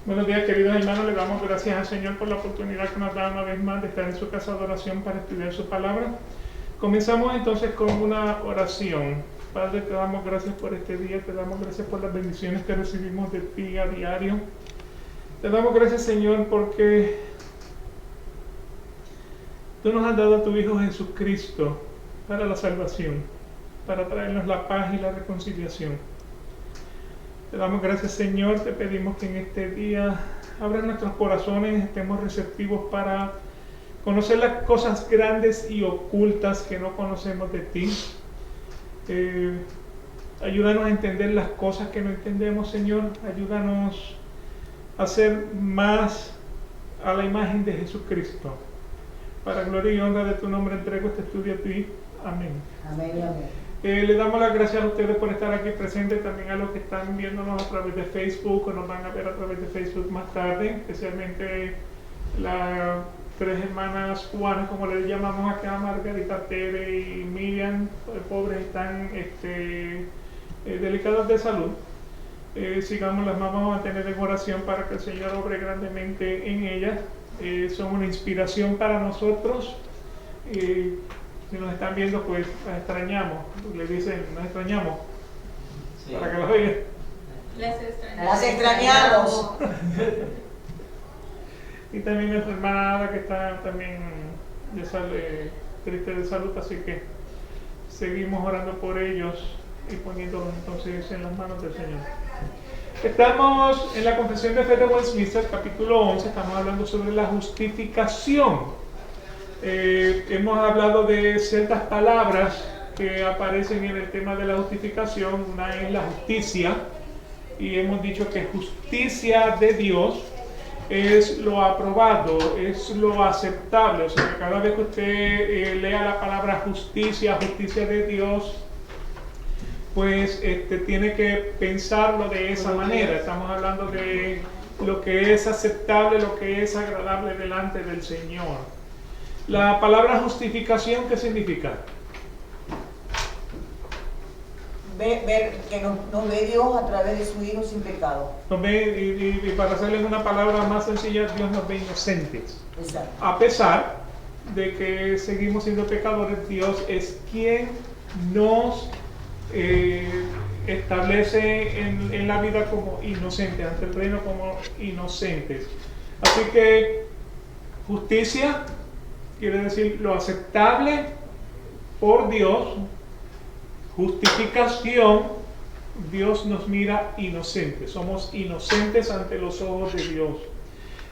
Buenos días, queridos hermanos. Le damos gracias al Señor por la oportunidad que nos da una vez más de estar en su casa de oración para estudiar su palabra. Comenzamos entonces con una oración. Padre, te damos gracias por este día, te damos gracias por las bendiciones que recibimos de ti a diario. Te damos gracias, Señor, porque tú nos has dado a tu Hijo Jesucristo para la salvación, para traernos la paz y la reconciliación. Te damos gracias, Señor, te pedimos que en este día abra nuestros corazones, estemos receptivos para conocer las cosas grandes y ocultas que no conocemos de ti. Ayúdanos a entender las cosas que no entendemos, Señor. Ayúdanos a ser más a la imagen de Jesucristo. Para gloria y honra de tu nombre entrego este estudio a ti. Amén. Amén, amén. Le damos las gracias a ustedes por estar aquí presentes, también a los que están viéndonos a través de Facebook o nos van a ver a través de Facebook más tarde, especialmente las tres hermanas cubanas, como les llamamos acá, Margarita, Tere y Miriam, pobres, están delicadas de salud. Sigamos, las vamos a tener en oración para que el Señor obre grandemente en ellas. Son una inspiración para nosotros. Si nos están viendo, pues las extrañamos. Le dicen, nos extrañamos. Sí. Para que los oigan. Las extrañamos. Y también nuestra hermana Ada, que está también triste de salud, así que seguimos orando por ellos y poniéndolos entonces en las manos del Señor. Estamos en la Confesión de Fe de Westminster, capítulo 11, estamos hablando sobre la justificación. Hemos hablado de ciertas palabras que aparecen en el tema de la justificación. Una es la justicia, y hemos dicho que justicia de Dios es lo aprobado, es lo aceptable. O sea, que cada vez que usted lea la palabra justicia, justicia de Dios, pues tiene que pensarlo de esa manera. Estamos hablando de lo que es aceptable, lo que es agradable delante del Señor. La palabra justificación, ¿qué significa? Ver que nos ve Dios a través de su Hijo sin pecado. Nos ve, y para hacerles una palabra más sencilla, Dios nos ve inocentes. Exacto. A pesar de que seguimos siendo pecadores, Dios es quien nos establece en la vida como inocentes, ante el reino como inocentes. Así que justicia quiere decir lo aceptable por Dios. Justificación, Dios nos mira inocentes, somos inocentes ante los ojos de Dios.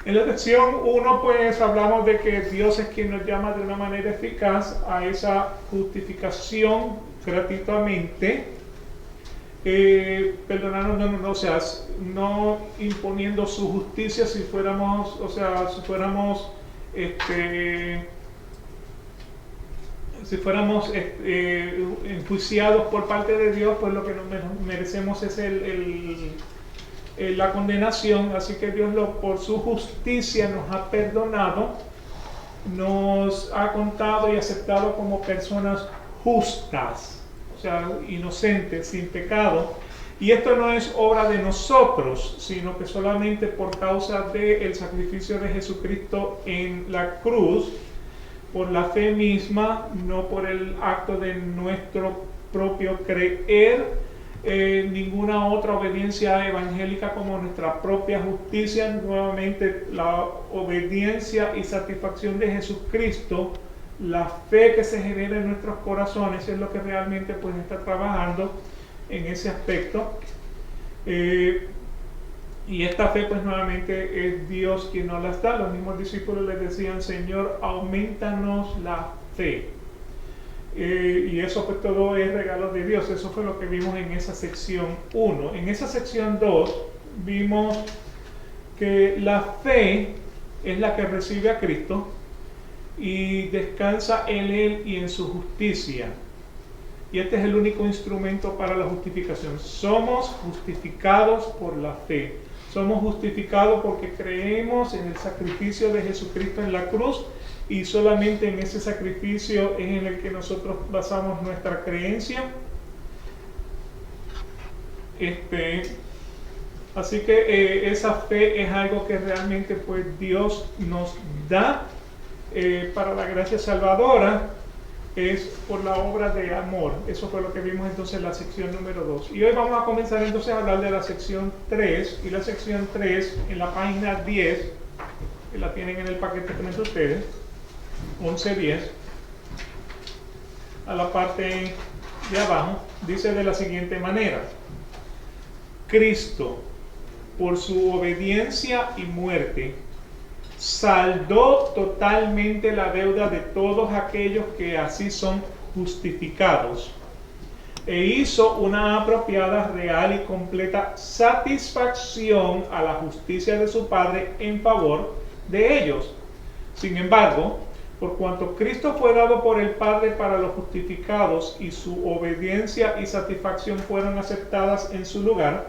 En la lección 1 pues hablamos de que Dios es quien nos llama de una manera eficaz a esa justificación gratuitamente, perdonarnos, no imponiendo su justicia si fuéramos enjuiciados por parte de Dios, pues lo que nos merecemos es la condenación. Así que Dios por su justicia nos ha perdonado, nos ha contado y aceptado como personas justas, o sea, inocentes, sin pecado. Y esto no es obra de nosotros, sino que solamente por causa del sacrificio de Jesucristo en la cruz, por la fe misma, no por el acto de nuestro propio creer, ninguna otra obediencia evangélica como nuestra propia justicia. Nuevamente, la obediencia y satisfacción de Jesucristo, la fe que se genera en nuestros corazones, es lo que realmente pues está trabajando en ese aspecto. Y esta fe pues nuevamente es Dios quien nos las da. Los mismos discípulos les decían: Señor, aumentanos la fe. Y eso pues todo es regalo de Dios. Eso fue lo que vimos en esa sección 1. En esa sección 2 vimos que la fe es la que recibe a Cristo y descansa en Él y en su justicia. Y este es el único instrumento para la justificación. Somos justificados por la fe. Somos justificados porque creemos en el sacrificio de Jesucristo en la cruz, y solamente en ese sacrificio es en el que nosotros basamos nuestra creencia. Así que esa fe es algo que realmente pues Dios nos da para la gracia salvadora, es por la obra de amor. Eso fue lo que vimos entonces en la sección número 2. Y hoy vamos a comenzar entonces a hablar de la sección 3. Y la sección 3 en la página 10, que la tienen en el paquete frente a ustedes, 11:10, a la parte de abajo, dice de la siguiente manera: Cristo, por su obediencia y muerte, saldó totalmente la deuda de todos aquellos que así son justificados, e hizo una apropiada, real y completa satisfacción a la justicia de su Padre en favor de ellos. Sin embargo, por cuanto Cristo fue dado por el Padre para los justificados y su obediencia y satisfacción fueron aceptadas en su lugar,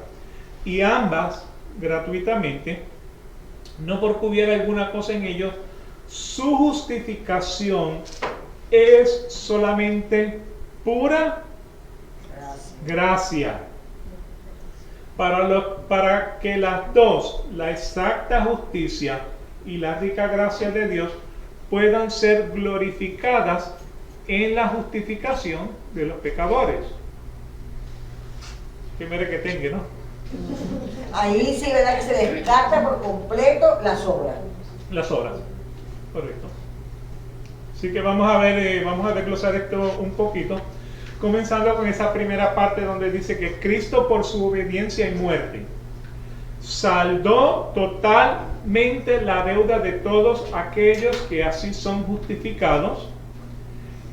y ambas gratuitamente, no porque hubiera alguna cosa en ellos, su justificación es solamente pura gracia. Para que las dos, la exacta justicia y la rica gracia de Dios, puedan ser glorificadas en la justificación de los pecadores. Que mere que tenga, ¿no? Ahí sí, ¿verdad? Que se descarta por completo las obras. Las obras, correcto. Así que vamos a desglosar esto un poquito, comenzando con esa primera parte donde dice que Cristo, por su obediencia y muerte, saldó totalmente la deuda de todos aquellos que así son justificados,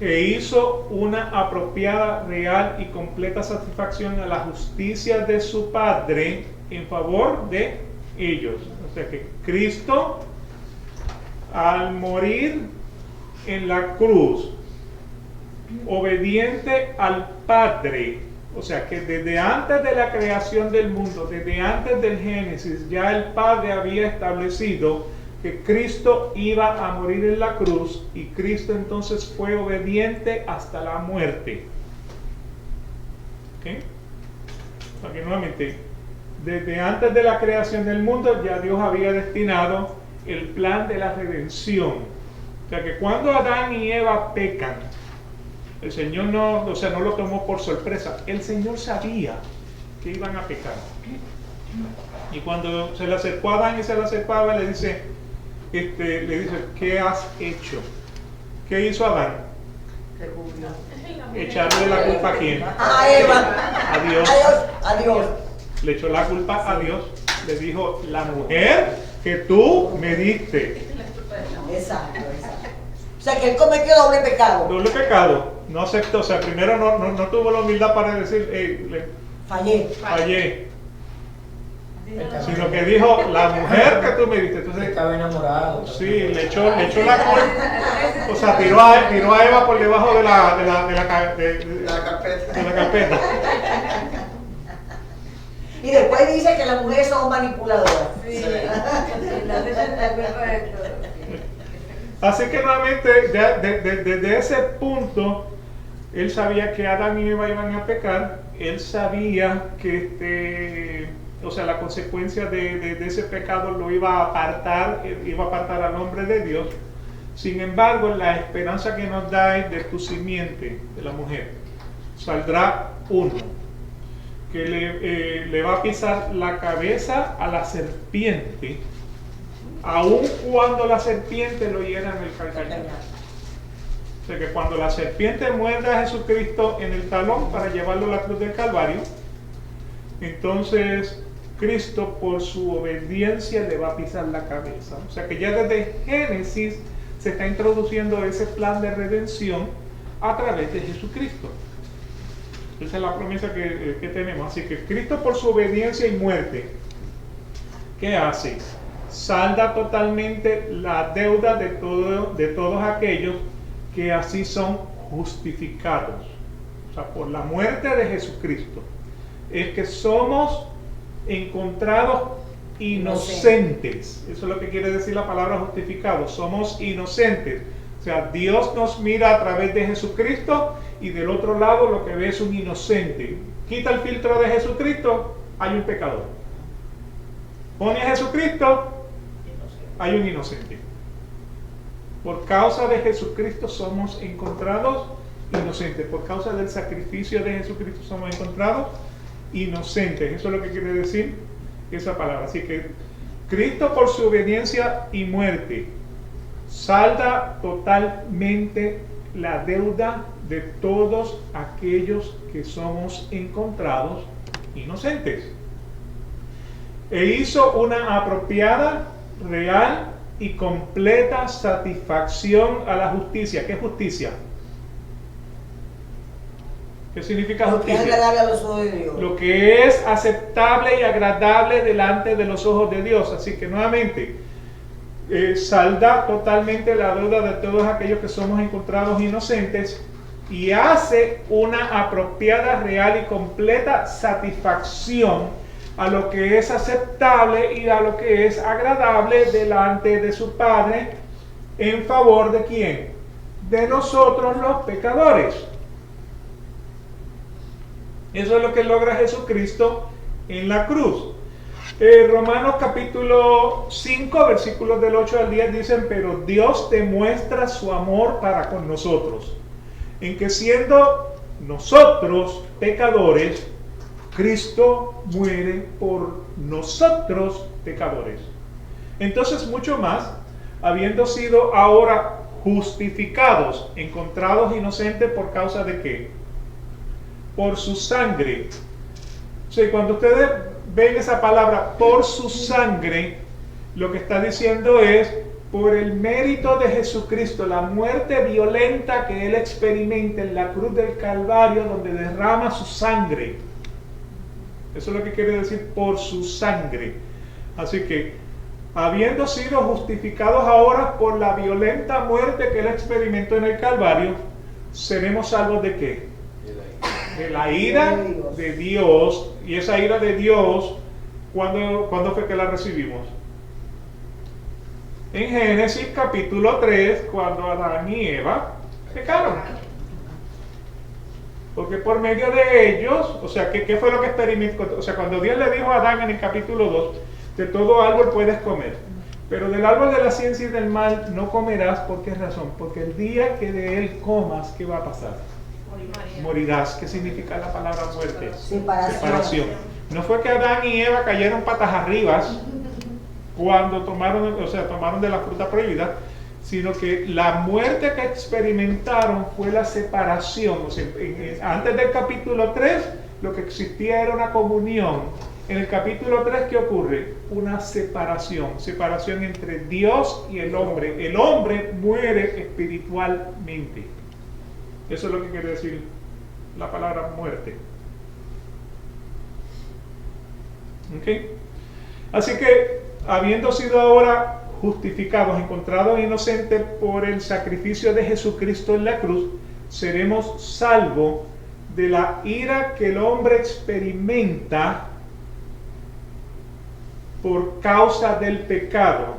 e hizo una apropiada, real y completa satisfacción a la justicia de su Padre en favor de ellos. O sea que Cristo, al morir en la cruz, obediente al Padre, o sea que desde antes de la creación del mundo, desde antes del Génesis, ya el Padre había establecido que Cristo iba a morir en la cruz, y Cristo entonces fue obediente hasta la muerte. ¿Okay? Aquí nuevamente, desde antes de la creación del mundo ya Dios había destinado el plan de la redención. O sea que cuando Adán y Eva pecan, el Señor no lo tomó por sorpresa. El Señor sabía que iban a pecar. Y cuando se le acercó a Adán y se le acercó a Eva, le dice, ¿qué has hecho? ¿Qué hizo Adán? Echarle la culpa ¿a quién? A Eva. A Dios. A Dios. Le echó la culpa a Dios. Le dijo, la mujer que tú me diste. Exacto. O sea que él cometió doble pecado. Doble pecado. No aceptó. O sea, primero no tuvo la humildad para decir, fallé. Sino que dijo, la mujer que tú me diste. Entonces, estaba enamorado. Sí, le echó la culpa. O sea, tiró a Eva por debajo de la carpeta. Y después dice que las mujeres son manipuladoras. Sí. Así que nuevamente, desde ese punto, él sabía que Adán y Eva iban a pecar. Él sabía que la consecuencia de ese pecado lo iba a apartar al hombre de Dios. Sin embargo, la esperanza que nos da es de tu simiente, de la mujer, saldrá uno que le va a pisar la cabeza a la serpiente, aun cuando la serpiente lo hiera en el calcañar. O sea que cuando la serpiente muerde a Jesucristo en el talón para llevarlo a la cruz del Calvario, entonces Cristo, por su obediencia, le va a pisar la cabeza. O sea que ya desde Génesis se está introduciendo ese plan de redención a través de Jesucristo. Esa es la promesa que tenemos. Así que Cristo, por su obediencia y muerte, ¿qué hace? Salda totalmente la deuda de todos aquellos que así son justificados. O sea, por la muerte de Jesucristo es que somos encontrados inocentes. Eso es lo que quiere decir la palabra justificados. Somos inocentes. O sea, Dios nos mira a través de Jesucristo, y del otro lado lo que ve es un inocente. Quita el filtro de Jesucristo, hay un pecador. Pone a Jesucristo, hay un inocente. Por causa de Jesucristo somos encontrados inocentes. Por causa del sacrificio de Jesucristo somos encontrados inocentes. Eso es lo que quiere decir esa palabra. Así que Cristo, por su obediencia y muerte, salda totalmente la deuda de todos aquellos que somos encontrados inocentes. E hizo una apropiada, real y completa satisfacción a la justicia. ¿Qué justicia? ¿Qué significa justicia? Lo que es agradable a los ojos de Dios. Lo que es aceptable y agradable delante de los ojos de Dios. Así que nuevamente, salda totalmente la deuda de todos aquellos que somos encontrados inocentes y hace una apropiada, real y completa satisfacción a lo que es aceptable y a lo que es agradable delante de su Padre, en favor de ¿quién? De nosotros los pecadores. Eso es lo que logra Jesucristo en la cruz. Romanos capítulo 5, versículos del 8 al 10 dicen: pero Dios demuestra su amor para con nosotros, en que siendo nosotros pecadores, Cristo muere por nosotros pecadores. Entonces, mucho más, habiendo sido ahora justificados, encontrados inocentes, ¿por causa de qué? Por su sangre. O sea, cuando ustedes ven esa palabra, por su sangre, lo que está diciendo es, por el mérito de Jesucristo, la muerte violenta que Él experimenta en la cruz del Calvario, donde derrama su sangre. Eso es lo que quiere decir por su sangre. Así que, habiendo sido justificados ahora por la violenta muerte que Él experimentó en el Calvario, ¿seremos salvos de qué? De la ira de Dios. Y esa ira de Dios, ¿cuándo fue que la recibimos? En Génesis capítulo 3, cuando Adán y Eva pecaron. Porque por medio de ellos, o sea, ¿qué fue lo que experimentó? O sea, cuando Dios le dijo a Adán en el capítulo 2, de todo árbol puedes comer, pero del árbol de la ciencia y del mal no comerás. ¿Por qué razón? Porque el día que de él comas, ¿qué va a pasar? Morirás. ¿Qué significa la palabra muerte? Separación. No fue que Adán y Eva cayeron patas arriba cuando tomaron de la fruta prohibida, sino que la muerte que experimentaron fue la separación. O sea, antes del capítulo 3, lo que existía era una comunión. En el capítulo 3, ¿qué ocurre? Una separación entre Dios y el hombre. El hombre muere espiritualmente. Eso es lo que quiere decir la palabra muerte. ¿Ok? Así que, habiendo sido ahora justificados, encontrados inocentes por el sacrificio de Jesucristo en la cruz, seremos salvos de la ira que el hombre experimenta por causa del pecado.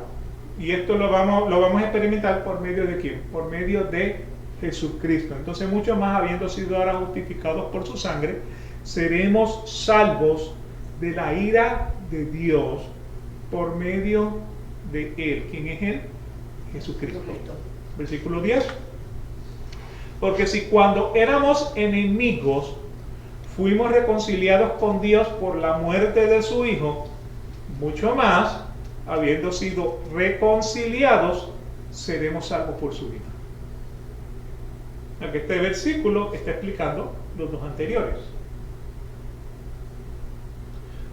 Y esto lo vamos a experimentar por medio de ¿quién? Por medio de Jesucristo. Entonces, mucho más, habiendo sido ahora justificados por su sangre, seremos salvos de la ira de Dios por medio de Él. ¿Quién es Él? Jesucristo. Versículo 10. Porque si cuando éramos enemigos fuimos reconciliados con Dios por la muerte de su Hijo, mucho más, habiendo sido reconciliados, seremos salvos por su vida. Aunque este versículo está explicando los dos anteriores.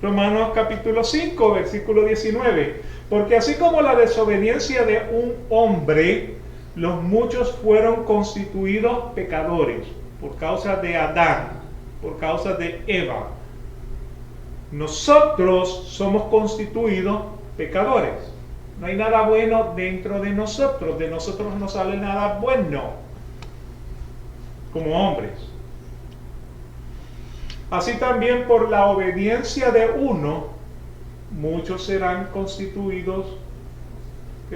Romanos capítulo 5, versículo 19. Porque así como la desobediencia de un hombre, los muchos fueron constituidos pecadores por causa de Adán, por causa de Eva. Nosotros somos constituidos pecadores. No hay nada bueno dentro de nosotros no sale nada bueno como hombres. Así también por la obediencia de uno, muchos serán constituidos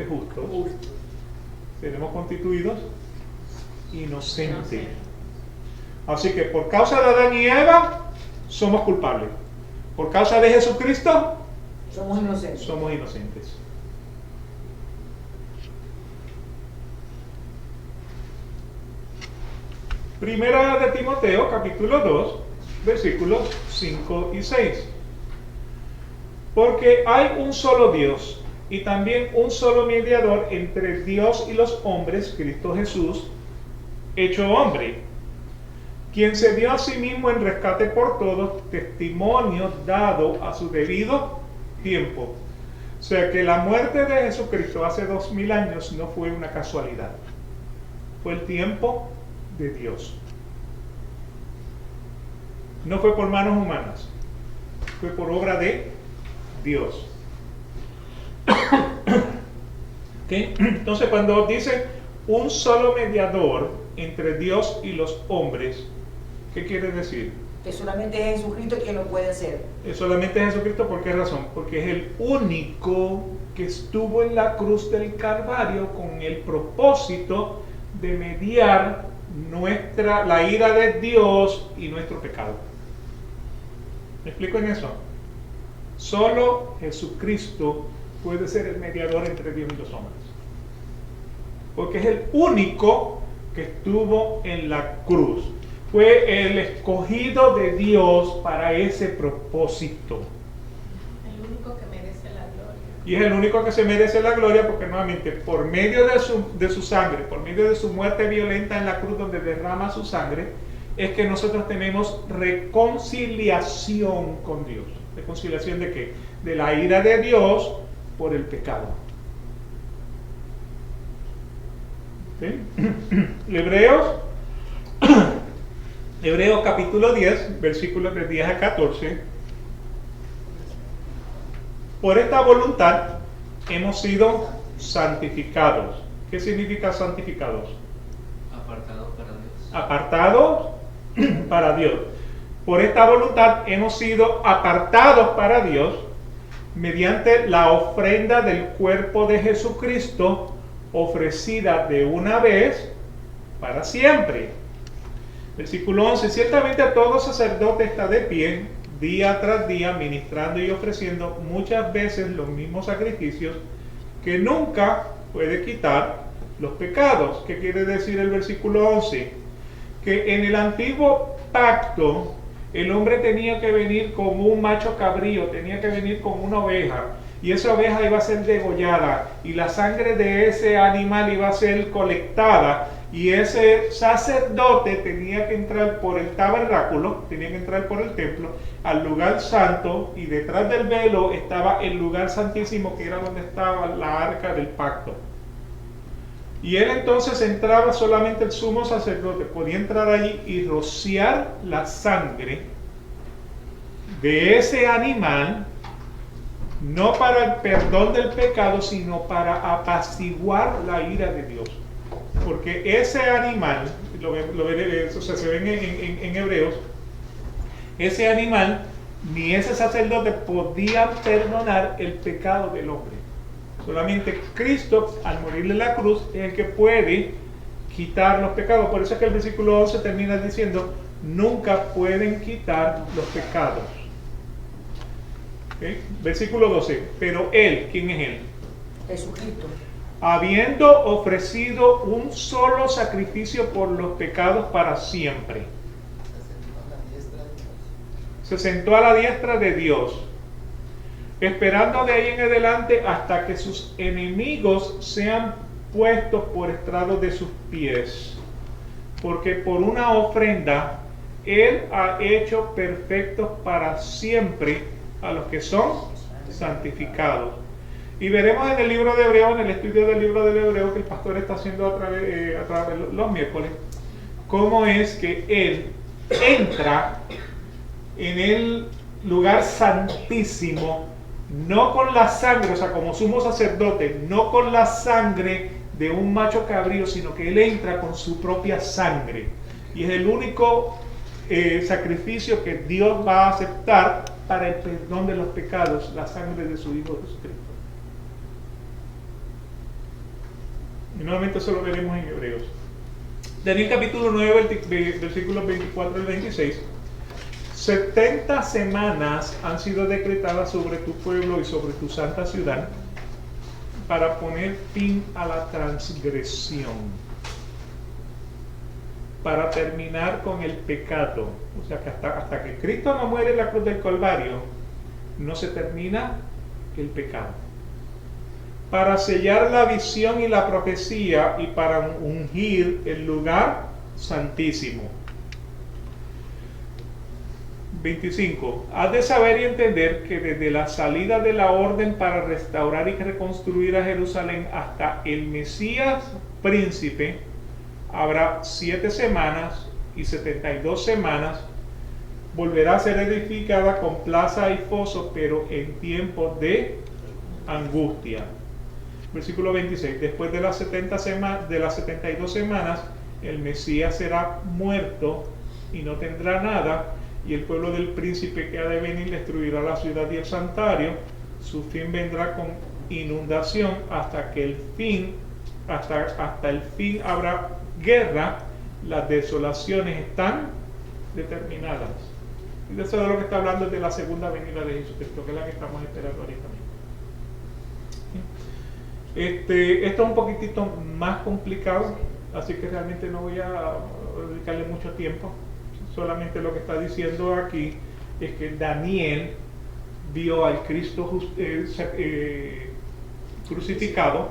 justos. Seremos constituidos inocentes. Así que por causa de Adán y Eva somos culpables. Por causa de Jesucristo Somos inocentes. Somos inocentes. Primera de Timoteo, capítulo 2, versículos 5 y 6. Porque hay un solo Dios y también un solo mediador entre Dios y los hombres, Cristo Jesús, hecho hombre, quien se dio a sí mismo en rescate por todos, testimonio dado a su debido tiempo. O sea que la muerte de Jesucristo hace 2000 años no fue una casualidad, fue el tiempo de Dios. No fue por manos humanas, fue por obra de Dios. ¿Okay? Entonces cuando dice un solo mediador entre Dios y los hombres, ¿qué quiere decir? Que solamente es Jesucristo quien lo puede hacer. Es solamente Jesucristo, ¿por qué razón? Porque es el único que estuvo en la cruz del Calvario con el propósito de mediar la ira de Dios y nuestro pecado. ¿Me explico en eso? Solo Jesucristo puede ser el mediador entre Dios y los hombres, porque es el único que estuvo en la cruz. Fue el escogido de Dios para ese propósito. El único que merece la gloria. Y es el único que se merece la gloria porque nuevamente por medio de su sangre, por medio de su muerte violenta en la cruz donde derrama su sangre, es que nosotros tenemos reconciliación con Dios. ¿Reconciliación de qué? De la ira de Dios por el pecado. ¿Sí? Hebreos capítulo 10, versículos de 10 a 14. Por esta voluntad hemos sido santificados. ¿Qué significa santificados? Apartados para Dios. Apartados para Dios. Por esta voluntad hemos sido apartados para Dios mediante la ofrenda del cuerpo de Jesucristo, ofrecida de una vez para siempre. Versículo 11. Ciertamente todo sacerdote está de pie día tras día ministrando y ofreciendo muchas veces los mismos sacrificios, que nunca puede quitar los pecados. ¿Qué quiere decir el versículo 11? Que en el antiguo pacto el hombre tenía que venir con un macho cabrío, tenía que venir con una oveja, y esa oveja iba a ser degollada y la sangre de ese animal iba a ser colectada, y ese sacerdote tenía que entrar por el tabernáculo, tenía que entrar por el templo al lugar santo, y detrás del velo estaba el lugar santísimo, que era donde estaba la arca del pacto. Y él entonces entraba, solamente el sumo sacerdote podía entrar allí y rociar la sangre de ese animal, no para el perdón del pecado, sino para apaciguar la ira de Dios. Porque ese animal, o sea, se ven en Hebreos, ese animal, ni ese sacerdote podían perdonar el pecado del hombre. Solamente Cristo, al morirle en la cruz, es el que puede quitar los pecados. Por eso es que el versículo 11 termina diciendo, nunca pueden quitar los pecados. ¿Okay? Versículo 12, pero Él, ¿quién es Él? Jesucristo. Habiendo ofrecido un solo sacrificio por los pecados para siempre. Se sentó a la diestra de Dios, esperando de ahí en adelante hasta que sus enemigos sean puestos por estrado de sus pies. Porque por una ofrenda Él ha hecho perfectos para siempre a los que son santificados. Y veremos en el libro de Hebreo, en el estudio del libro del Hebreo que el pastor está haciendo a través los miércoles, cómo es que Él entra en el lugar santísimo, no con la sangre, o sea, como sumo sacerdote, no con la sangre de un macho cabrío, sino que Él entra con su propia sangre. Y es el único sacrificio que Dios va a aceptar para el perdón de los pecados, la sangre de su Hijo Jesucristo. Y nuevamente eso lo veremos en Hebreos. Daniel capítulo 9, versículos 24 al 26. 70 semanas han sido decretadas sobre tu pueblo y sobre tu santa ciudad para poner fin a la transgresión, para terminar con el pecado. O sea que hasta que Cristo no muere en la cruz del Calvario, no se termina el pecado. Para sellar la visión y la profecía y para ungir el lugar santísimo. 25. Has de saber y entender que desde la salida de la orden para restaurar y reconstruir a Jerusalén hasta el Mesías príncipe, habrá 7 semanas y 72 semanas. Volverá a ser edificada con plaza y foso, pero en tiempos de angustia. Versículo 26. Después de las 72 semanas, el Mesías será muerto y no tendrá nada, y el pueblo del príncipe que ha de venir destruirá la ciudad y el santuario. Su fin vendrá con inundación hasta el fin habrá guerra. Las desolaciones están determinadas. Y de eso es de lo que está hablando, de la segunda venida de Jesucristo, que es la que estamos esperando ahorita mismo. Esto es un poquitito más complicado, así que realmente no voy a dedicarle mucho tiempo. Solamente lo que está diciendo aquí es que Daniel vio al Cristo crucificado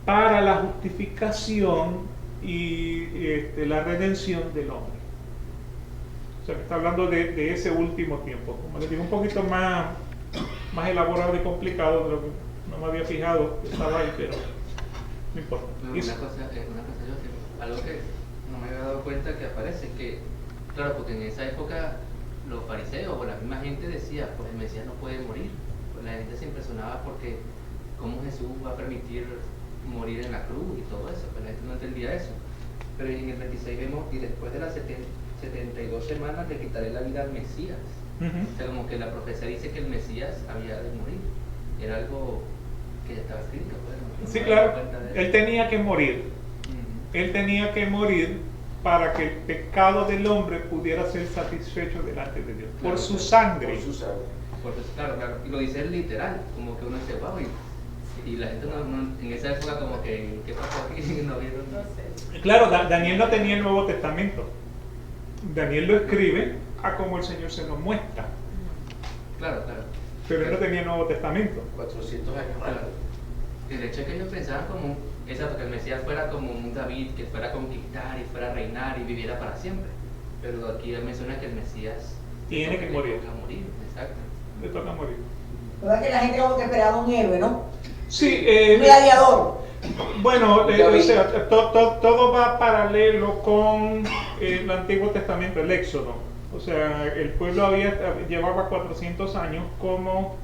para la justificación y la redención del hombre. O sea que está hablando de ese último tiempo. Como les digo, un poquito más elaborado y complicado de lo que no me había fijado, estaba ahí, pero no importa. Una cosa, yo, algo que no me había dado cuenta que aparece, que claro, porque en esa época los fariseos o la misma gente decía, pues el Mesías no puede morir. Pues la gente se impresionaba porque cómo Jesús va a permitir morir en la cruz y todo eso, pues la gente no entendía eso. Pero en el 26 vemos, y después de las 72 semanas le quitaré la vida al Mesías. O sea, como que la profecía dice que el Mesías había de morir. Era algo que ya estaba escrito. Pues, sí, claro, él tenía que morir. Él tenía que morir para que el pecado del hombre pudiera ser satisfecho delante de Dios, por su sangre. Por su sangre. Claro, y lo dice literal, como que uno dice, wow, y la gente no, en esa época como que, ¿qué pasó aquí? No vieron. No sé. Claro, Daniel no tenía el Nuevo Testamento. Daniel lo escribe a como el Señor se nos muestra. Claro. Pero él no tenía el Nuevo Testamento. 400 años más. Claro. El hecho es que ellos pensaban como, exacto, que el Mesías fuera como un David, que fuera a conquistar y fuera a reinar y viviera para siempre. Pero aquí él menciona que el Mesías tiene que morir. Le toca morir, exacto. Le toca morir. ¿Verdad que la gente como que esperaba un héroe, no? Sí, Un gladiador. bueno, o sea, todo va paralelo con el Antiguo Testamento, el Éxodo. O sea, el pueblo llevaba 400 años como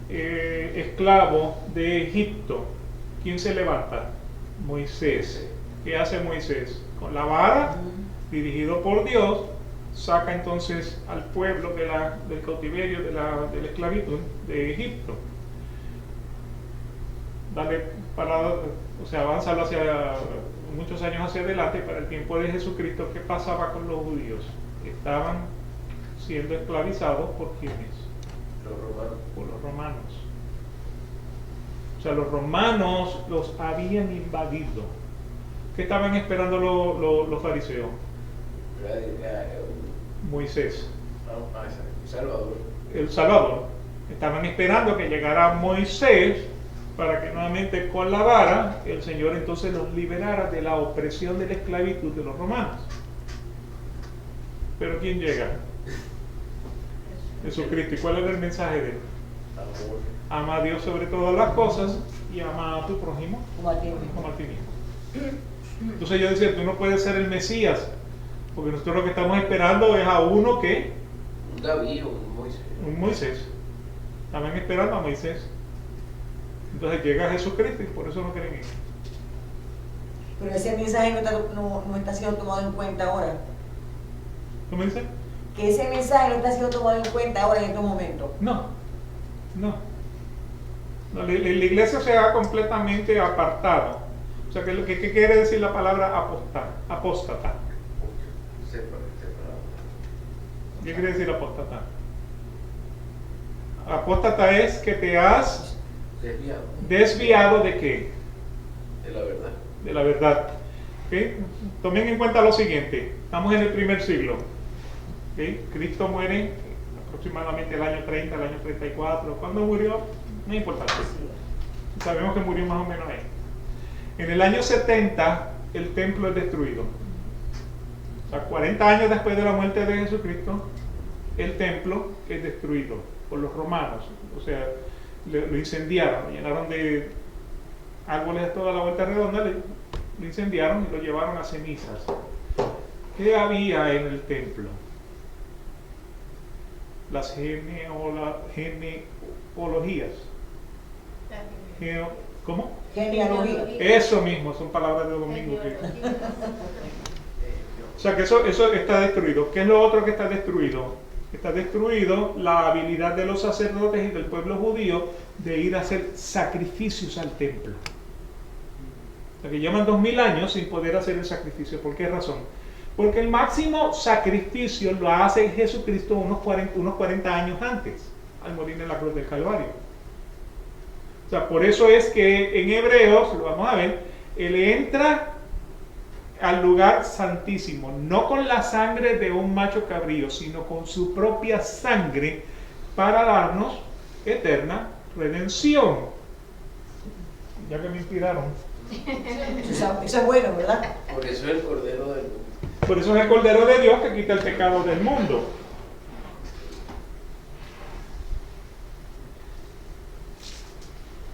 esclavo de Egipto. ¿Quién se levanta? Moisés. ¿Qué hace Moisés? Con la vara, dirigido por Dios, saca entonces al pueblo del cautiverio, de la esclavitud de Egipto. Avanzarlo hacia muchos años hacia adelante, para el tiempo de Jesucristo. ¿Qué pasaba con los judíos? Estaban siendo esclavizados ¿por quiénes? Los romanos. Por los romanos. O sea, los romanos los habían invadido. ¿Qué estaban esperando los fariseos? Moisés. Salvador. El Salvador. Estaban esperando que llegara Moisés para que nuevamente con la vara el Señor entonces los liberara de la opresión de la esclavitud de los romanos. Pero ¿quién llega? Jesucristo. ¿Y cuál era el mensaje de él? Amor. Ama a Dios sobre todas las cosas y ama a tu prójimo Como a ti mismo. como a ti mismo. Entonces yo decía, tú no puedes ser el Mesías, porque nosotros lo que estamos esperando es a uno que, Un David o un Moisés. un Moisés. Estaban esperando a Moisés. Entonces llega Jesucristo y por eso no creen en él. Pero ese mensaje no está siendo tomado en cuenta ahora. ¿Cómo dice? Que ese mensaje no está siendo tomado en cuenta ahora en estos momentos. No. La iglesia se ha completamente apartado. O sea, ¿qué quiere decir la palabra apóstata? Separado. ¿Qué quiere decir apóstata? Apóstata es que te has Desviado desviado de qué? de la verdad. De la verdad. ¿Ok? Tomen en cuenta lo siguiente, estamos en el primer siglo. ¿Ok? Cristo muere aproximadamente el año 30, el año 34. ¿Cuándo murió? No es importante. Sabemos que murió más o menos ahí. En el año 70 el templo es destruido. O sea, 40 años después de la muerte de Jesucristo, el templo es destruido por los romanos. O sea, lo incendiaron, lo llenaron de árboles de toda la vuelta redonda, lo incendiaron y lo llevaron a cenizas. ¿Qué había en el templo? Las genealogías. ¿Cómo? Genealogía. Eso mismo, son palabras de domingo. O sea que eso está destruido. ¿Qué es lo otro que está destruido? Está destruido la habilidad de los sacerdotes y del pueblo judío de ir a hacer sacrificios al templo. O sea que llevan 2000 años sin poder hacer el sacrificio. ¿Por qué razón? Porque el máximo sacrificio lo hace Jesucristo unos 40 años antes, al morir en la cruz del Calvario. O sea, por eso es que en Hebreos, lo vamos a ver, él entra al lugar santísimo, no con la sangre de un macho cabrío, sino con su propia sangre para darnos eterna redención. Ya que me inspiraron. Eso es bueno, ¿verdad? Por eso el Cordero del Mundo. Por eso es el Cordero de Dios que quita el pecado del mundo.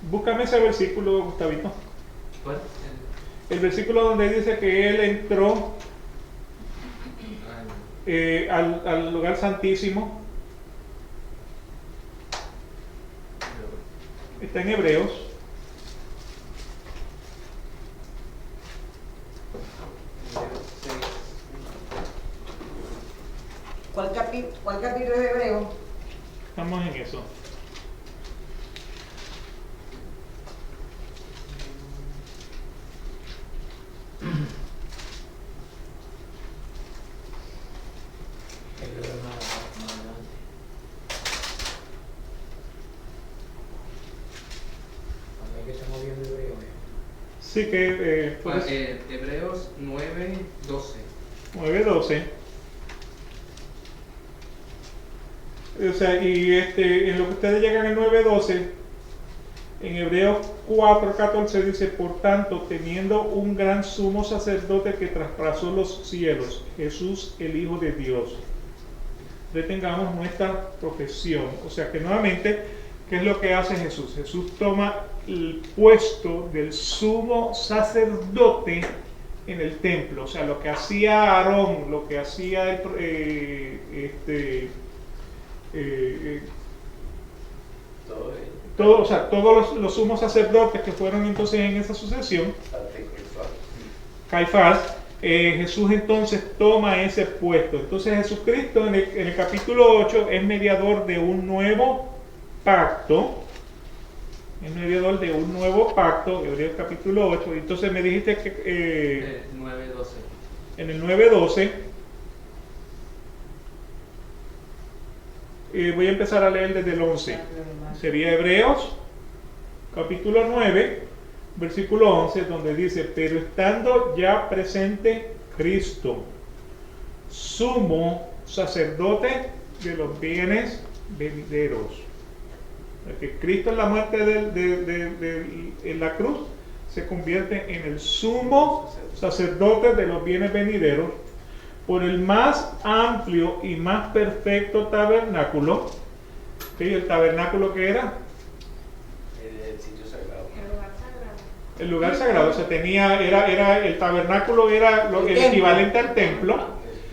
Búscame ese versículo, Gustavito. ¿Cuál? El versículo donde dice que él entró al lugar santísimo. Está en Hebreos. ¿Cuál capítulo de Hebreo? Estamos en eso. Sí que Hebreos 9:12. 9:12. O sea, y en lo que ustedes llegan al 9:12, en Hebreos 4:14 dice: por tanto, teniendo un gran sumo sacerdote que traspasó los cielos, Jesús el Hijo de Dios, retengamos nuestra profesión. O sea que nuevamente, ¿qué es lo que hace Jesús? Jesús toma el puesto del sumo sacerdote en el templo. O sea, lo que hacía Aarón, lo que hacía todos los sumos sacerdotes que fueron entonces en esa sucesión, Caifás, Jesús entonces toma ese puesto. Entonces Jesucristo en el capítulo 8 es mediador de un nuevo pacto. Es mediador de un nuevo pacto, Hebreos capítulo 8. Entonces me dijiste que 9:12. en el 9:12 voy a empezar a leer desde el 11. Sería Hebreos capítulo 9, versículo 11, donde dice: pero estando ya presente Cristo, sumo sacerdote de los bienes venideros. Porque Cristo en la muerte en la cruz se convierte en el sumo sacerdote de los bienes venideros, por el más amplio y más perfecto tabernáculo. ¿Sí? ¿El tabernáculo que era? El sitio sagrado. El lugar sagrado. El lugar sagrado. O sea, el tabernáculo era el equivalente al templo.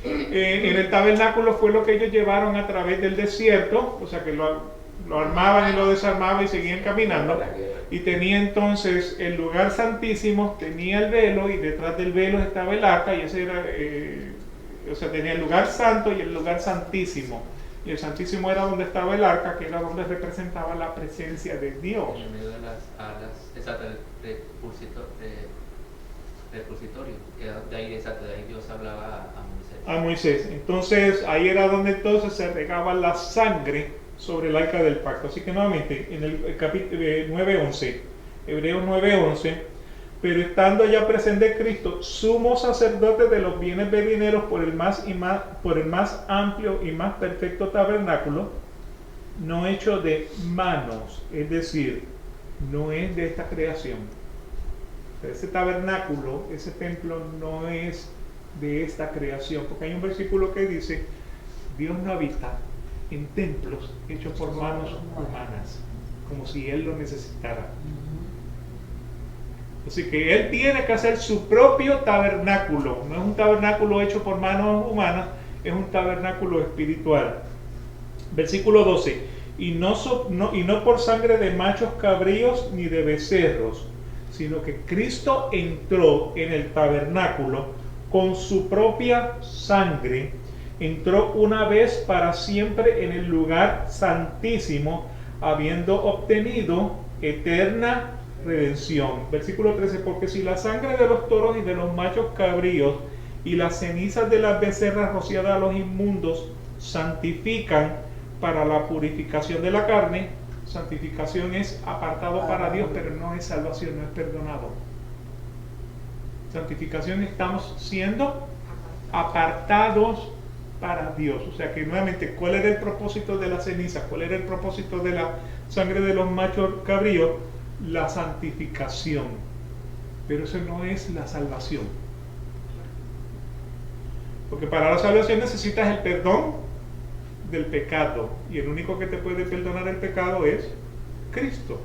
En el tabernáculo fue lo que ellos llevaron a través del desierto, o sea que lo armaban y lo desarmaban y seguían caminando. Y tenía entonces el lugar santísimo, tenía el velo, y detrás del velo estaba el arca, y ese era, o sea, tenía el lugar santo y el lugar santísimo. Y el santísimo era donde estaba el arca, que era donde representaba la presencia de Dios. En medio de las alas, exacto, de repositorio, que de ahí, exacto, de ahí Dios hablaba a Moisés. A Moisés. Entonces ahí era donde entonces se regaba la sangre sobre el arca del pacto. Así que nuevamente en el capítulo 9:11, Hebreos 9:11, pero estando ya presente Cristo, sumo sacerdote de los bienes venideros por el más amplio y más perfecto tabernáculo, no hecho de manos, es decir, no es de esta creación. Ese tabernáculo, ese templo no es de esta creación, porque hay un versículo que dice, Dios no habita en templos hechos por manos humanas, como si Él lo necesitara. Así que Él tiene que hacer su propio tabernáculo, no es un tabernáculo hecho por manos humanas, es un tabernáculo espiritual. Versículo 12, y no por sangre de machos cabríos ni de becerros, sino que Cristo entró en el tabernáculo con su propia sangre, entró una vez para siempre en el lugar santísimo, habiendo obtenido eterna redención. Versículo 13, porque si la sangre de los toros y de los machos cabríos y las cenizas de las becerras rociadas a los inmundos santifican para la purificación de la carne, santificación es apartado para Dios, pero no es salvación, no es perdonado. Santificación, estamos siendo apartados para Dios. O sea que nuevamente, ¿cuál era el propósito de la ceniza? ¿Cuál era el propósito de la sangre de los machos cabríos? La santificación. Pero eso no es la salvación. Porque para la salvación necesitas el perdón del pecado, y el único que te puede perdonar el pecado es Cristo.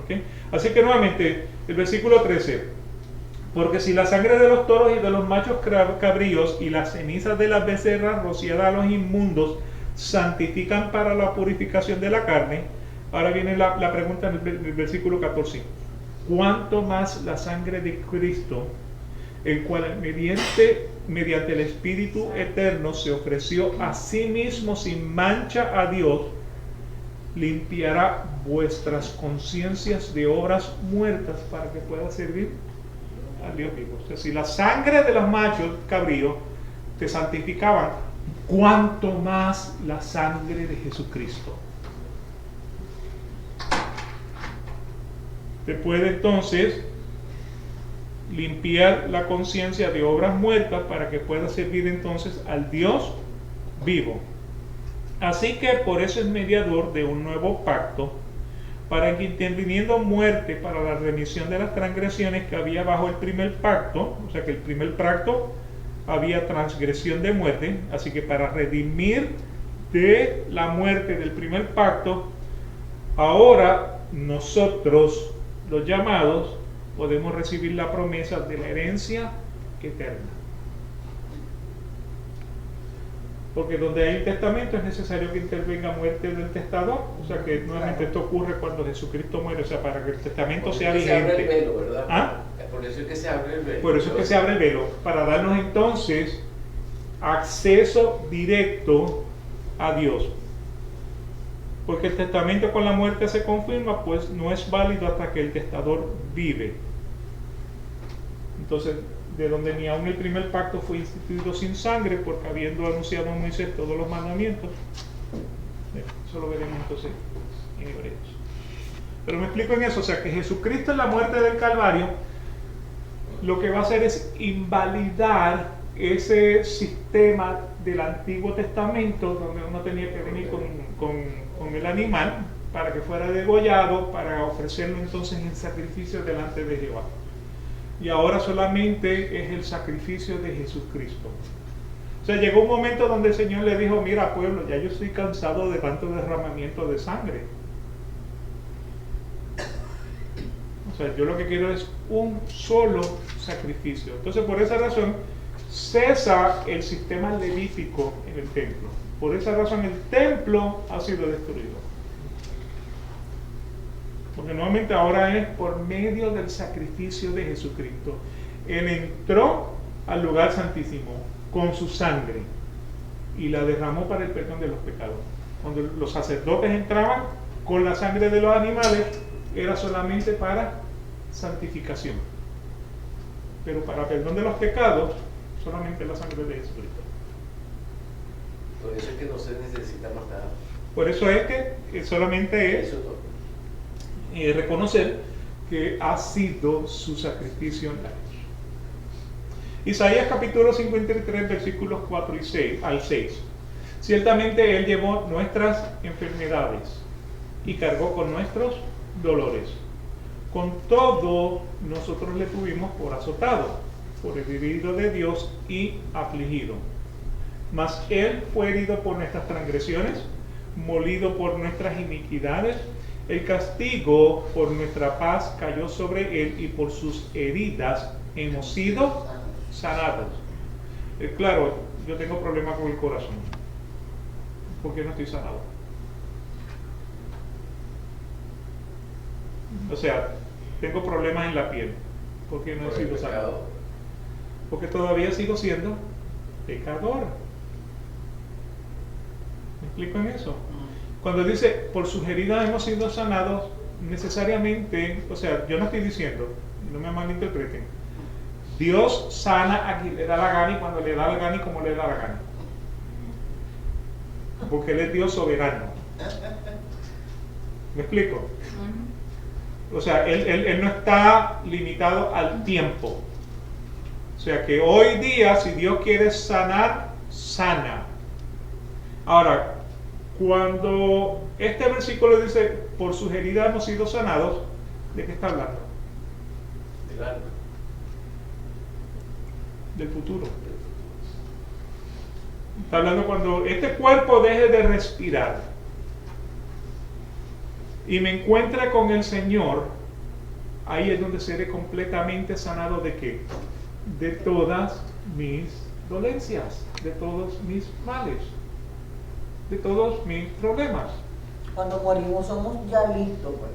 ¿Okay? Así que nuevamente el versículo 13, porque si la sangre de los toros y de los machos cabríos y las cenizas de las becerras rociadas a los inmundos santifican para la purificación de la carne, ahora viene la pregunta en el versículo 14, ¿cuánto más la sangre de Cristo, el cual mediante el Espíritu Eterno se ofreció a sí mismo sin mancha a Dios, limpiará vuestras conciencias de obras muertas para que pueda servir al Dios vivo? O sea, si la sangre de los machos cabríos te santificaban, ¿cuánto más la sangre de Jesucristo? Te puede entonces limpiar la conciencia de obras muertas para que pueda servir entonces al Dios vivo. Así que por eso es mediador de un nuevo pacto, para que interviniendo muerte para la remisión de las transgresiones que había bajo el primer pacto, o sea que el primer pacto había transgresión de muerte, así que para redimir de la muerte del primer pacto, ahora nosotros, los llamados, podemos recibir la promesa de la herencia eterna. Porque donde hay un testamento es necesario que intervenga muerte del testador. O sea que nuevamente esto ocurre cuando Jesucristo muere. O sea, para que el testamento sea vigente. Se abre el velo, ¿verdad? ¿Ah? Por eso es que se abre el velo. Por eso es que se abre el velo. Para darnos entonces acceso directo a Dios. Porque el testamento con la muerte se confirma, pues no es válido hasta que el testador vive. Entonces, de donde ni aún el primer pacto fue instituido sin sangre, porque habiendo anunciado a Moisés todos los mandamientos, eso lo veremos entonces en Hebreos. Pero me explico en eso, o sea que Jesucristo en la muerte del Calvario, lo que va a hacer es invalidar ese sistema del Antiguo Testamento, donde uno tenía que venir con el animal para que fuera degollado, para ofrecerlo entonces en sacrificio delante de Jehová. Y ahora solamente es el sacrificio de Jesucristo. O sea, llegó un momento donde el Señor le dijo, mira pueblo, ya yo estoy cansado de tanto derramamiento de sangre. O sea, yo lo que quiero es un solo sacrificio. Entonces, por esa razón, cesa el sistema levítico en el templo. Por esa razón, el templo ha sido destruido. Porque nuevamente ahora es por medio del sacrificio de Jesucristo. Él entró al lugar santísimo con su sangre y la derramó para el perdón de los pecados. Cuando los sacerdotes entraban con la sangre de los animales, era solamente para santificación. pero para perdón de los pecados, solamente la sangre de Jesucristo. Por eso es que no se necesita más nada. Por eso es que solamente es Eso todo. reconocer que ha sido su sacrificio en la cruz. Isaías capítulo 53, versículos 4 y 6, al 6. Ciertamente Él llevó nuestras enfermedades y cargó con nuestros dolores. Con todo, nosotros le tuvimos por azotado, por herido de Dios y afligido. Mas Él fue herido por nuestras transgresiones, molido por nuestras iniquidades. El castigo por nuestra paz cayó sobre Él y por sus heridas hemos sido sanados. Claro, yo tengo problemas con el corazón. ¿Por qué no estoy sanado? O sea, tengo problemas en la piel. ¿Por qué no he Por el sido sanado? pecado. Porque todavía sigo siendo pecador. ¿Me explico en eso? Cuando dice, por sus heridas hemos sido sanados, necesariamente, o sea, yo no estoy diciendo, no me malinterpreten, Dios sana a quien le da la gana y cuando le da la gana y como le da la gana. Porque Él es Dios soberano. ¿Me explico? O sea, él no está limitado al tiempo. O sea que hoy día, si Dios quiere sanar, sana. Ahora, cuando este versículo dice, por sus heridas hemos sido sanados, ¿de qué está hablando? Del alma. Del futuro. Está hablando cuando este cuerpo deje de respirar y me encuentre con el Señor, ahí es donde seré completamente sanado de qué? De todas mis dolencias, de todos mis males, de todos mis problemas. Cuando morimos somos ya listos, pues.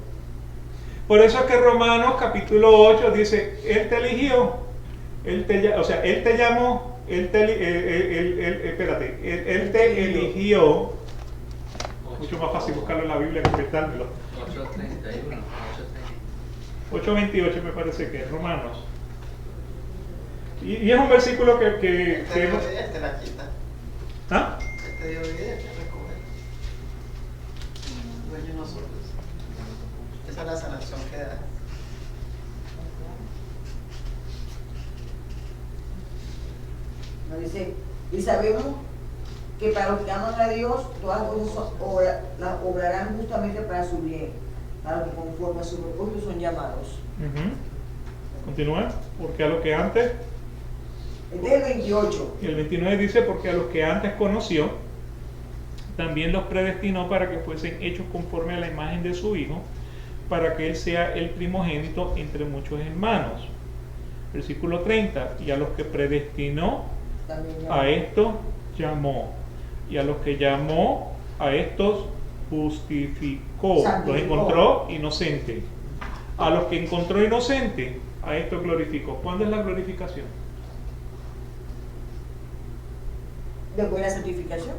Por eso es que Romanos capítulo 8 dice, Él te eligió, Él te llamó, Él te eligió. Mucho más fácil buscarlo en la Biblia que inventármelo. 8:31, 8:28 me parece que es Romanos. Y es un versículo que Este día te la quita. ¿Ah? Este día te recoge. Dueño nosotros. Esa es la sanación que da. Nos dice, y sabemos que para los que aman a Dios, todas las cosas las obrarán justamente para su bien, para los que conforme a su propósito son llamados. Continúa, porque a los que antes, Este es el 28. y el 29 dice, porque a los que antes conoció, también los predestinó para que fuesen hechos conforme a la imagen de su Hijo, para que Él sea el primogénito entre muchos hermanos. Versículo 30, y a los que predestinó, También llamado. a estos llamó, y a los que llamó, a estos justificó, Santificó. los encontró inocentes. A los que encontró inocentes, a estos glorificó. ¿Cuándo es la glorificación? Después de la santificación.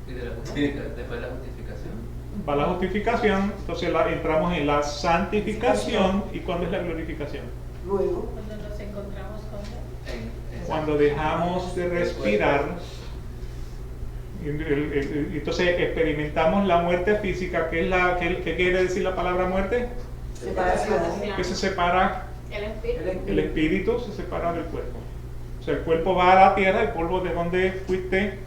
Y después de la justificación. Va la justificación, entonces entramos en la santificación. ¿Y cuándo es la glorificación? Luego, Cuando nos encontramos con Él. Cuando dejamos de respirar. Entonces experimentamos la muerte física. ¿Qué quiere decir la palabra muerte? separación. Que se separa, El Espíritu. el espíritu se separa del cuerpo. O sea, el cuerpo va a la tierra, el polvo de donde fuiste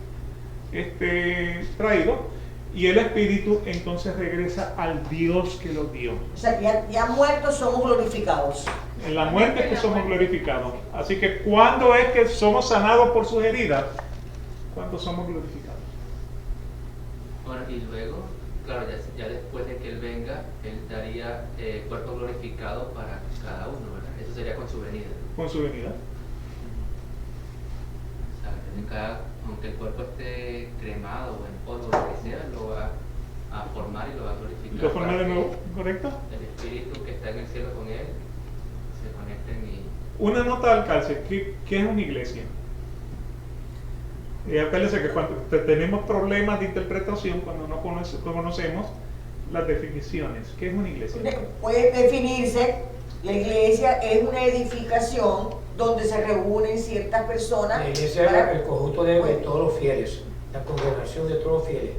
traído, y el espíritu entonces regresa al Dios que lo dio. O sea, que ya muertos somos glorificados. En la muerte es que somos glorificados. Así que ¿cuándo es que somos sanados por sus heridas? Cuando somos glorificados. Bueno, y luego, claro, ya después de que Él venga, Él daría cuerpo glorificado para cada uno, ¿verdad? Eso sería con su venida. Con su venida. O sea, aunque el cuerpo esté cremado o en polvo, lo que sea, lo va a formar y lo va a glorificar. ¿Lo forma para de que nuevo? ¿Correcto? El espíritu que está en el cielo con Él se conecten y... Una nota al calce. ¿Qué es una iglesia? Y acuérdense que cuando tenemos problemas de interpretación, cuando no conocemos las definiciones. ¿Qué es una iglesia? Puede definirse La iglesia es una edificación donde se reúnen ciertas personas. La iglesia es el conjunto de todos los fieles, la congregación de todos los fieles,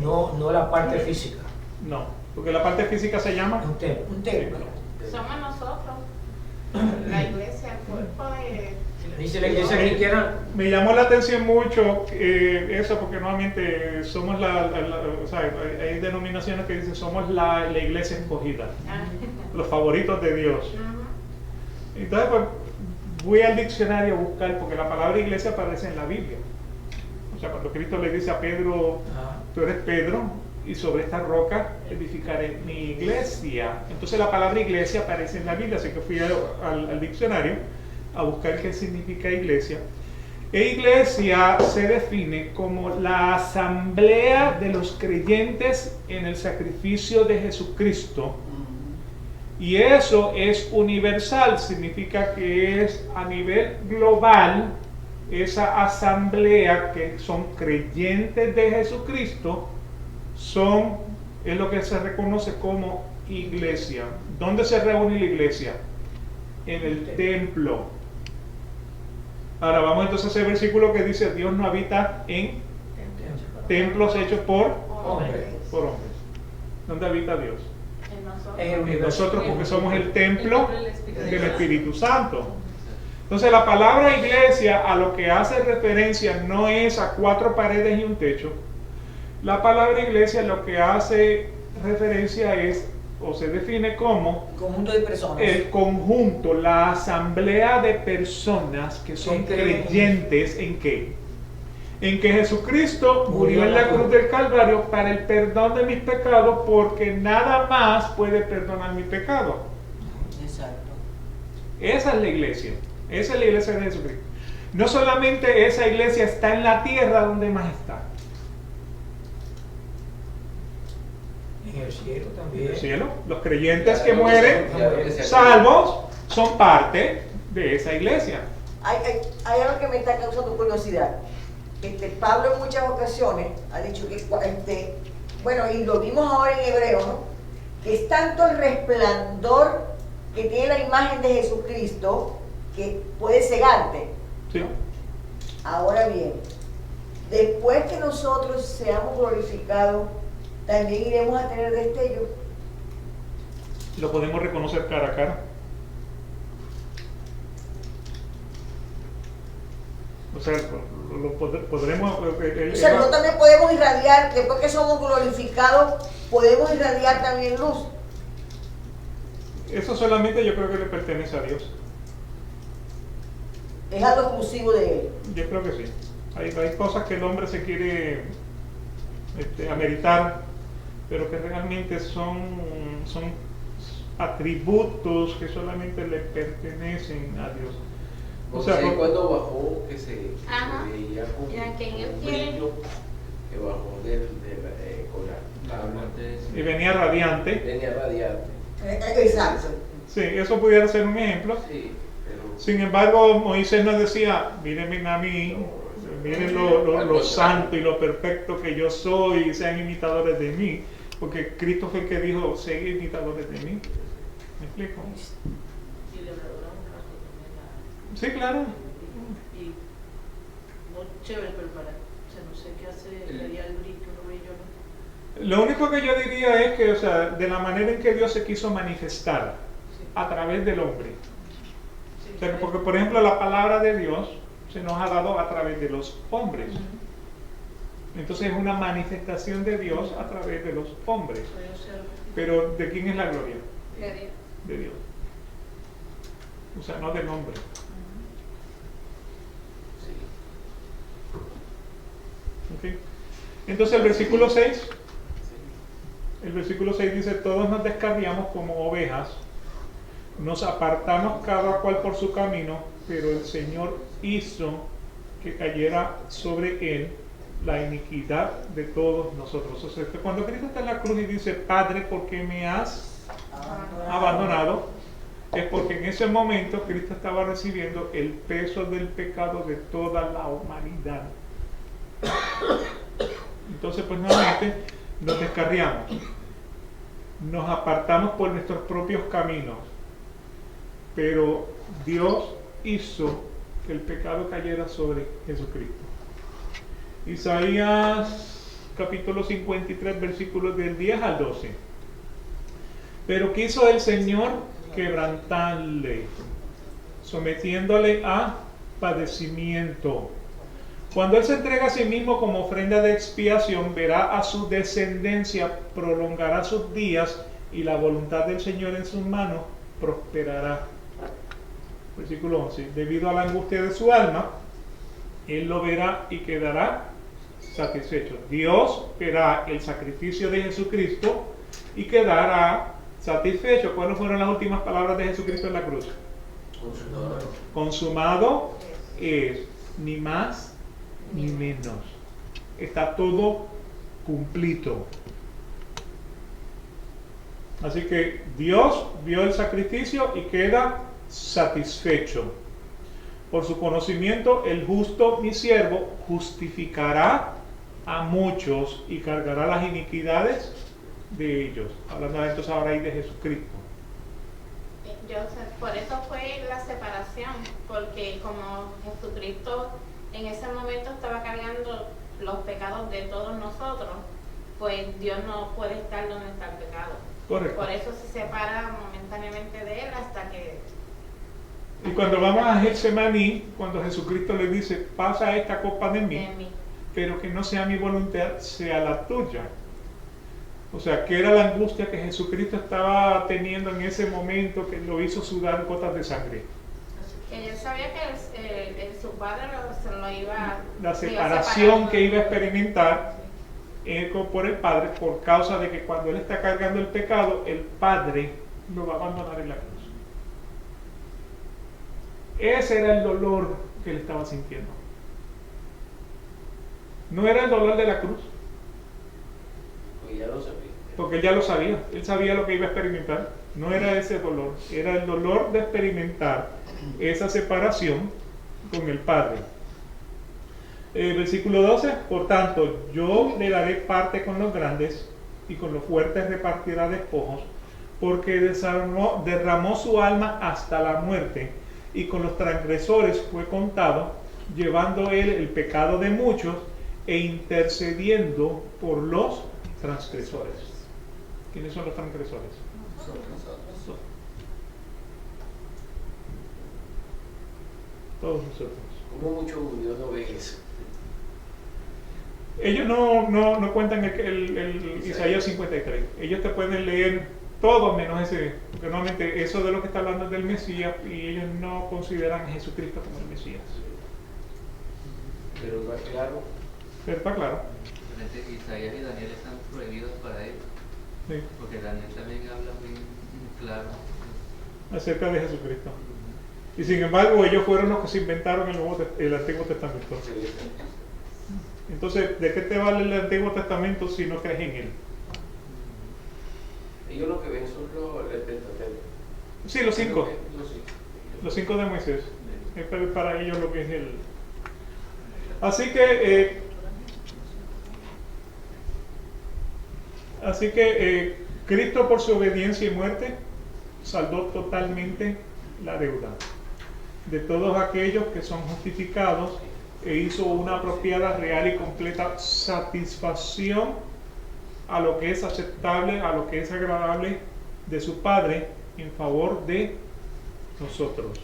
no la parte física, No, porque la parte física se llama un templo. Un templo. Somos nosotros, la iglesia, el cuerpo de... Dice la iglesia cristiana, Me llamó la atención mucho eso, porque nuevamente somos o sea, hay denominaciones que dicen somos la iglesia escogida, Ah. los favoritos de Dios. Ujú. Entonces, pues, voy al diccionario a buscar, porque la palabra iglesia aparece en la Biblia. O sea, cuando Cristo le dice a Pedro, tú eres Pedro, y sobre esta roca edificaré mi iglesia. Entonces la palabra iglesia aparece en la Biblia, así que fui al diccionario a buscar qué significa iglesia. E iglesia se define como la asamblea de los creyentes en el sacrificio de Jesucristo. Y eso es universal, significa que es a nivel global, esa asamblea que son creyentes de Jesucristo, es lo que se reconoce como iglesia. ¿Dónde se reúne la iglesia? En el templo. Ahora vamos entonces a ese versículo que dice, Dios no habita en templos hechos por hombre, hombres. ¿Dónde habita Dios? En nosotros. en el En universo. nosotros, porque somos el templo del Espíritu Santo. Entonces la palabra iglesia a lo que hace referencia no es a 4 paredes y un techo. La palabra iglesia lo que hace referencia es, o se define como, Conjunto de personas. el conjunto, la asamblea de personas que son creyentes en qué? En que Jesucristo murió en la cruz del Calvario para el perdón de mis pecados, porque nada más puede perdonar mi pecado. Exacto. Esa es la iglesia. Esa es la iglesia de Jesucristo. No solamente esa iglesia está en la tierra, donde más está. En el cielo En también. el cielo. Los creyentes que Claro, mueren, claro que sí. salvos, son parte de esa iglesia. Hay algo que me está causando curiosidad. Pablo en muchas ocasiones ha dicho que, bueno, y lo vimos ahora en Hebreo, ¿no? Que es tanto el resplandor que tiene la imagen de Jesucristo que puede cegarte. ¿Sí? Ahora bien, después que nosotros seamos glorificados, también iremos a tener destello. Lo podemos reconocer cara a cara. O sea, podremos... O sea, nosotros también podemos irradiar, después que somos glorificados, podemos irradiar también luz. Eso solamente yo creo que le pertenece a Dios. Es algo exclusivo de Él. Yo creo que sí. Hay cosas que el hombre se quiere ameritar, pero que realmente son atributos que solamente le pertenecen a Dios. O sea, cuando bajó, que se Ajá. veía como Ya que en el un cielo. brillo que bajó con la tabla. y venía radiante. Venía radiante. Exacto. Sí, eso pudiera ser un ejemplo. Sí, pero Sin embargo, Moisés nos decía, mírenme a mí, miren lo santo y lo perfecto que yo soy, sean imitadores de mí, porque Cristo fue el que dijo, sean imitadores de mí. ¿Me explico? Y le hablaron un rato también Sí, claro. y muy chévere, pero o sea, no sé qué hace, le haría el brillo, ¿no? Lo único que yo diría es que, o sea, de la manera en que Dios se quiso manifestar a través del hombre. Sí, O sea, porque, por ejemplo, la palabra de Dios se nos ha dado a través de los hombres. Entonces es una manifestación de Dios a través de los hombres. puede ser algo así. Pero ¿de quién es la gloria? De Dios. De Dios. O sea, no del hombre. ¿Ok? Entonces el versículo 6, dice, todos nos descarriamos como ovejas, nos apartamos cada cual por su camino, pero el Señor hizo que cayera sobre él la iniquidad de todos nosotros. O sea, que cuando Cristo está en la cruz y dice, Padre, ¿por qué me has abandonado? Es porque en ese momento Cristo estaba recibiendo el peso del pecado de toda la humanidad. Entonces, pues nuevamente nos descarriamos, nos apartamos por nuestros propios caminos. pero Dios hizo que el pecado cayera sobre Jesucristo. Isaías capítulo 53, versículos del 10 al 12. Pero quiso el Señor quebrantarle, sometiéndole a padecimiento. Cuando Él se entrega a sí mismo como ofrenda de expiación, verá a su descendencia, prolongará sus días, y la voluntad del Señor en sus manos prosperará. Versículo 11. Debido a la angustia de su alma, Él lo verá y quedará satisfecho. Dios verá el sacrificio de Jesucristo y quedará satisfecho. ¿Cuáles fueron las últimas palabras de Jesucristo en la cruz? Consumado es, ni más ni menos. Está todo cumplido. Así que Dios vio el sacrificio y queda satisfecho. Por su conocimiento, el justo, mi siervo, justificará a muchos y cargará las iniquidades de ellos. Hablando entonces ahora ahí de Jesucristo. Por eso fue la separación, porque como Jesucristo en ese momento estaba cargando los pecados de todos nosotros, pues Dios no puede estar donde está el pecado. Correcto. Por eso se separa momentáneamente de él hasta que... Y cuando vamos a Getsemaní, cuando Jesucristo le dice, pasa esta copa de mí, pero que no sea mi voluntad, sea la tuya. O sea, que era la angustia que Jesucristo estaba teniendo en ese momento que lo hizo sudar gotas de sangre. Que él sabía que su padre se lo iba... La separación que iba a experimentar por el Padre, por causa de que cuando Él está cargando el pecado, el Padre lo va a abandonar en la cruz. Ese era el dolor que Él estaba sintiendo. No era el dolor de la cruz. Pues ya lo sabía. Porque Él ya lo sabía. Él sabía lo que iba a experimentar. No era ese dolor. Era el dolor de experimentar esa separación con el Padre. Versículo 12. Por tanto, yo le daré parte con los grandes y con los fuertes repartirá despojos, porque derramó su alma hasta la muerte, y con los transgresores fue contado, llevando él el pecado de muchos e intercediendo por los transgresores. ¿Quiénes son los transgresores? Todos nosotros. ¿Cómo muchos judíos no ven eso? Ellos no cuentan el Isaías 53. Ellos te pueden leer todo menos ese, porque normalmente eso de lo que está hablando es del Mesías y ellos no consideran a Jesucristo como el Mesías. Pero no es claro. Pero está claro. Isaías y Daniel están prohibidos para ellos, Sí, porque Daniel también habla muy claro. acerca de Jesucristo. Y sin embargo, ellos fueron los que se inventaron el Antiguo Testamento. Entonces, ¿de qué te vale el Antiguo Testamento si no crees en él? Ellos lo que ven son el Pentateuco. Sí, los 5. Los 5. Los 5 de Moisés. Es para ellos lo que es el... Así que Cristo, por su obediencia y muerte, saldó totalmente la deuda de todos aquellos que son justificados, e hizo una apropiada, real y completa satisfacción a lo que es aceptable, a lo que es agradable de su Padre en favor de nosotros.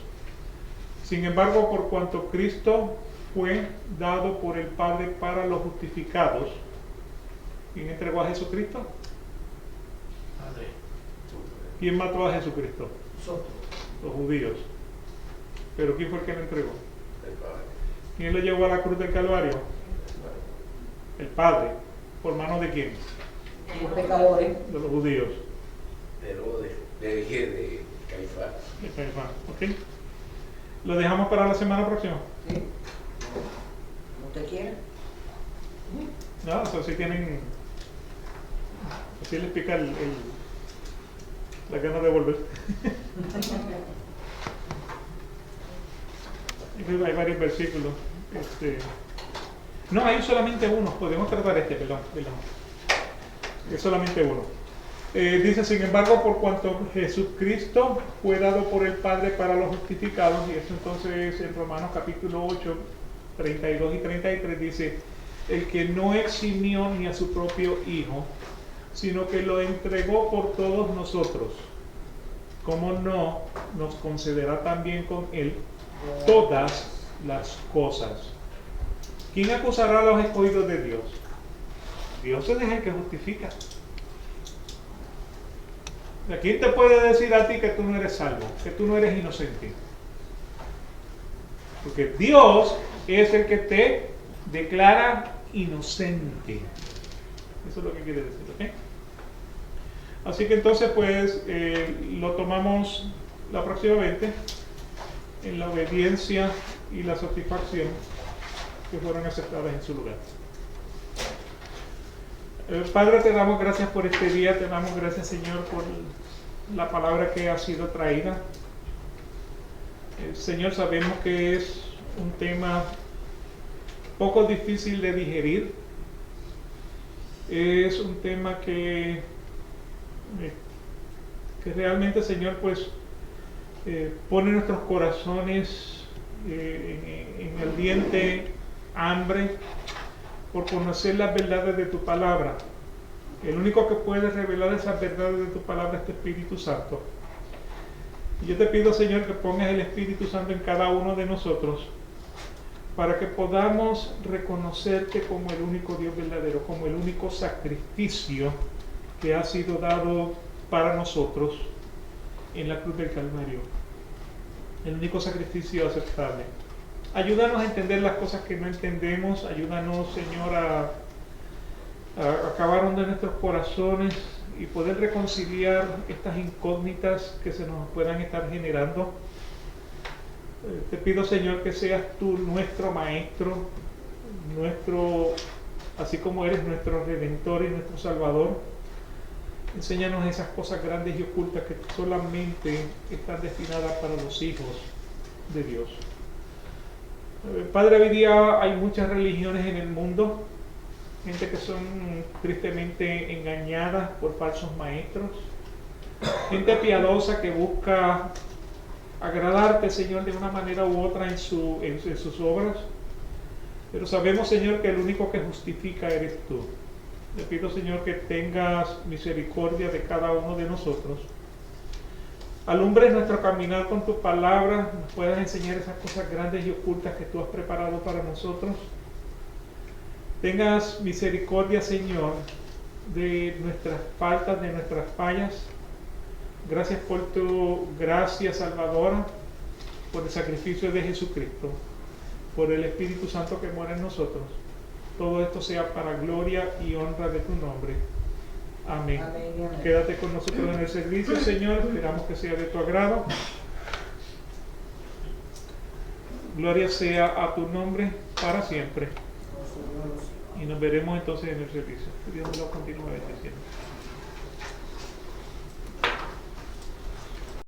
Sin embargo, por cuanto Cristo fue dado por el Padre para los justificados, ¿quién entregó a Jesucristo? Padre. ¿Quién mató a Jesucristo? Nosotros. Los judíos. ¿Pero quién fue el que lo entregó? El Padre. ¿Quién lo llevó a la cruz del Calvario? El Padre. ¿Por mano de quién? Los pecadores. De los judíos. De Caifás. De Caifás. ¿Ok? ¿Lo dejamos para la semana próxima? ¿Sí? Como usted quiera. No, o sea, si tienen... Así les pica la gana de volver. Hay varios versículos. No, hay solamente uno. Podemos tratar perdón. Es solamente uno. Dice, sin embargo, por cuanto Jesucristo fue dado por el Padre para los justificados, y eso entonces en Romanos capítulo 8, 32 y 33 dice, el que no eximió ni a su propio Hijo, sino que lo entregó por todos nosotros, ¿cómo no nos concederá también con Él todas las cosas? ¿Quién acusará a los escogidos de Dios? Dios es el que justifica. ¿Quién te puede decir a ti que tú no eres salvo, que tú no eres inocente? Porque Dios es el que te declara inocente. Eso es lo que quiere decir, ¿ok? Así que entonces pues lo tomamos la próxima vez en la obediencia y la satisfacción que fueron aceptadas en su lugar. Padre, te damos gracias por este día, te damos gracias, Señor, por la palabra que ha sido traída. Señor, sabemos que es un tema poco difícil de digerir. Es un tema que realmente, Señor, pues pone nuestros corazones en ardiente hambre por conocer las verdades de tu palabra. El único que puede revelar esas verdades de tu palabra es tu Espíritu Santo. Y yo te pido, Señor, que pongas el Espíritu Santo en cada uno de nosotros para que podamos reconocerte como el único Dios verdadero, como el único sacrificio que ha sido dado para nosotros en la cruz del Calvario. El único sacrificio aceptable. Ayúdanos a entender las cosas que no entendemos. Ayúdanos, Señor, a acabar de nuestros corazones y poder reconciliar estas incógnitas que se nos puedan estar generando. Te pido, Señor, que seas tú nuestro Maestro, así como eres nuestro Redentor y nuestro Salvador. Enséñanos esas cosas grandes y ocultas que solamente están destinadas para los hijos de Dios. Padre, hoy día hay muchas religiones en el mundo, gente que son tristemente engañadas por falsos maestros, gente piadosa que busca agradarte, Señor, de una manera u otra en sus obras, pero sabemos, Señor, que el único que justifica eres tú. Le pido, Señor, que tengas misericordia de cada uno de nosotros. Alumbres nuestro caminar con tu palabra, nos puedas enseñar esas cosas grandes y ocultas que tú has preparado para nosotros. Tengas misericordia, Señor, de nuestras faltas, de nuestras fallas. Gracias por tu gracia salvadora, por el sacrificio de Jesucristo, por el Espíritu Santo que mora en nosotros. Todo esto sea para gloria y honra de tu nombre. Amén. Amén. Quédate con nosotros en el servicio, Señor. Esperamos que sea de tu agrado. Gloria sea a tu nombre para siempre. Y nos veremos entonces en el servicio. Que Dios nos lo continúe bendiciendo.